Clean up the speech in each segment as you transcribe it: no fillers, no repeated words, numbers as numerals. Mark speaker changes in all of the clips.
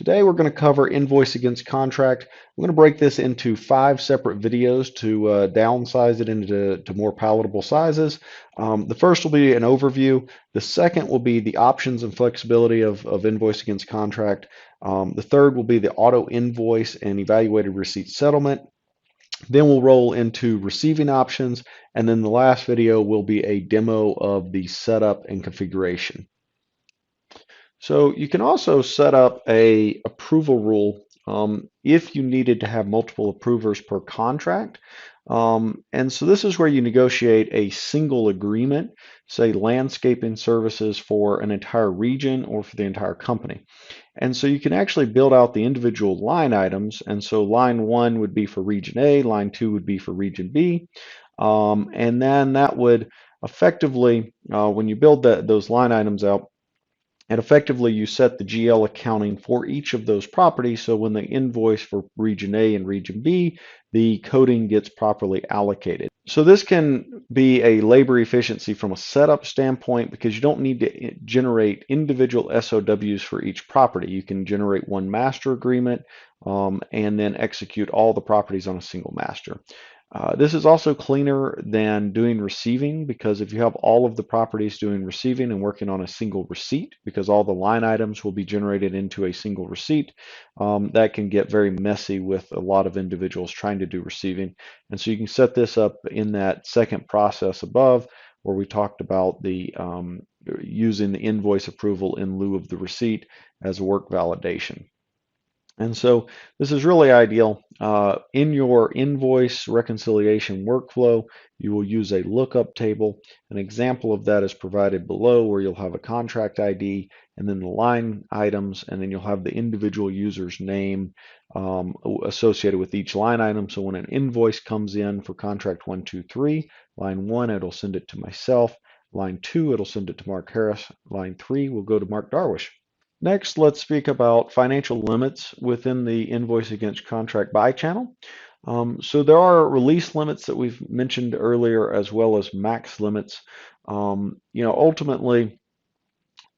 Speaker 1: Today we're going to cover invoice against contract. I'm going to break this into 5 separate videos to downsize it into more palatable sizes. The first will be an overview. The second will be the options and flexibility of invoice against contract. The third will be the auto invoice and evaluated receipt settlement. Then we'll roll into receiving options, and then the last video will be a demo of the setup and configuration. So you can also set up a approval rule if you needed to have multiple approvers per contract. And so this is where you negotiate a single agreement, say landscaping services for an entire region or for the entire company. And so you can actually build out the individual line items. And so line 1 would be for region A, line 2 would be for region B. And then that would effectively, when you build those line items out, and effectively, you set the GL accounting for each of those properties. So when they invoice for region A and region B, the coding gets properly allocated. So this can be a labor efficiency from a setup standpoint because you don't need to generate individual SOWs for each property. You can generate one master agreement and then execute all the properties on a single master. This is also cleaner than doing receiving because if you have all of the properties doing receiving and working on a single receipt, because all the line items will be generated into a single receipt, that can get very messy with a lot of individuals trying to do receiving. And so you can set this up in that second process above where we talked about the using the invoice approval in lieu of the receipt as a work validation. And so this is really ideal. In your invoice reconciliation workflow, you will use a lookup table. An example of that is provided below where you'll have a contract ID and then the line items, and then you'll have the individual user's name associated with each line item. So when an invoice comes in for contract 123, line 1, it'll send it to myself. Line 2, it'll send it to Mark Harris. Line 3 will go to Mark Darwish. Next, let's speak about financial limits within the invoice against contract buy channel. So there are release limits that we've mentioned earlier, as well as max limits. Ultimately,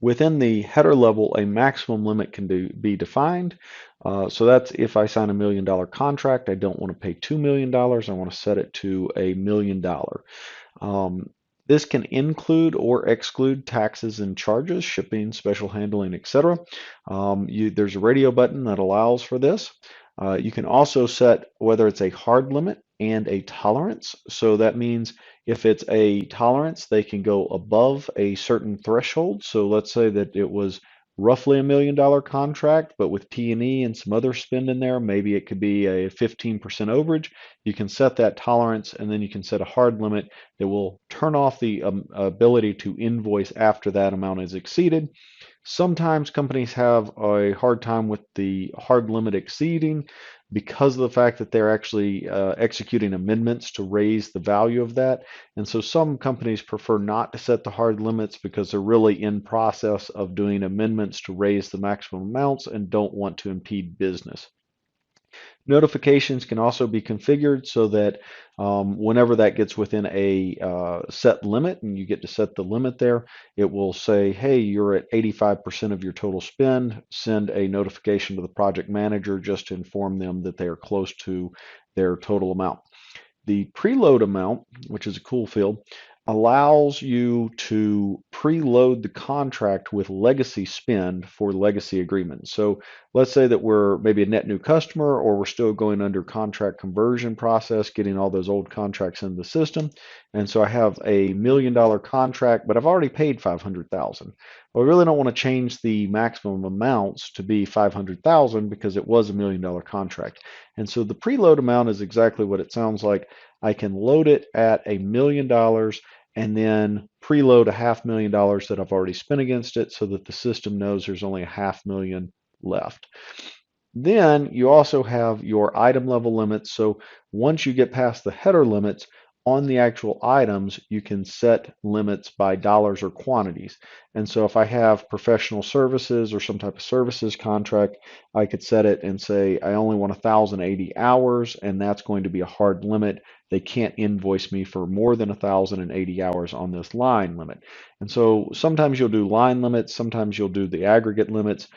Speaker 1: within the header level, a maximum limit can be defined. So that's if I sign $1 million contract, I don't want to pay $2 million. I want to set it to $1 million. This can include or exclude taxes and charges, shipping, special handling, etc. There's a radio button that allows for this. You can also set whether it's a hard limit and a tolerance. So that means if it's a tolerance, they can go above a certain threshold. So let's say that it was roughly $1 million contract, but with T&E and some other spend in there, maybe it could be a 15% overage. You can set that tolerance, and then you can set a hard limit that will turn off the ability to invoice after that amount is exceeded. Sometimes companies have a hard time with the hard limit exceeding because of the fact that they're actually executing amendments to raise the value of that. And so some companies prefer not to set the hard limits because they're really in process of doing amendments to raise the maximum amounts and don't want to impede business. Notifications can also be configured so that whenever that gets within a set limit, and you get to set the limit there, it will say, hey, you're at 85% of your total spend. Send a notification to the project manager just to inform them that they are close to their total amount. The preload amount, which is a cool field, allows you to preload the contract with legacy spend for legacy agreements. So let's say that we're maybe a net new customer, or we're still going under contract conversion process, getting all those old contracts in the system. And so I have a $1 million contract, but I've already paid 500,000. Well, I really don't want to change the maximum amounts to be 500,000 because it was $1 million contract. And so the preload amount is exactly what it sounds like. I can load it at $1 million and then preload $500,000 that I've already spent against it so that the system knows there's only $500,000 left. Then you also have your item level limits. So once you get past the header limits, on the actual items, you can set limits by dollars or quantities. And so if I have professional services or some type of services contract, I could set it and say, I only want 1,080 hours, and that's going to be a hard limit. They can't invoice me for more than 1,080 hours on this line limit. And so sometimes you'll do line limits, sometimes you'll do the aggregate limits.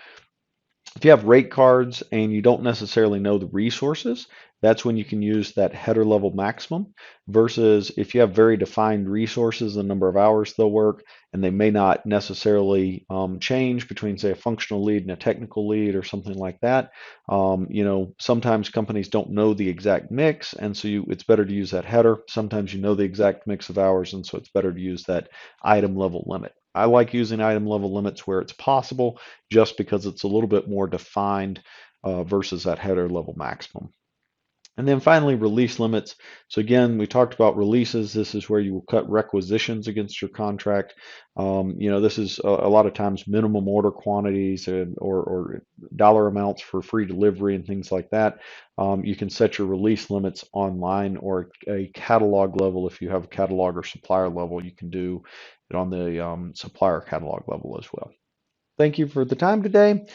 Speaker 1: If you have rate cards and you don't necessarily know the resources, that's when you can use that header level maximum, versus if you have very defined resources, the number of hours they'll work, and they may not necessarily change between, say, a functional lead and a technical lead or something like that. Sometimes companies don't know the exact mix, and so it's better to use that header. Sometimes you know the exact mix of hours, and so it's better to use that item level limit. I like using item level limits where it's possible, just because it's a little bit more defined versus that header level maximum. And then finally, release limits. So again, we talked about releases. This is where you will cut requisitions against your contract. This is a lot of times minimum order quantities or dollar amounts for free delivery and things like that. You can set your release limits online or a catalog level. If you have a catalog or supplier level, you can do it on the supplier catalog level as well. Thank you for the time today.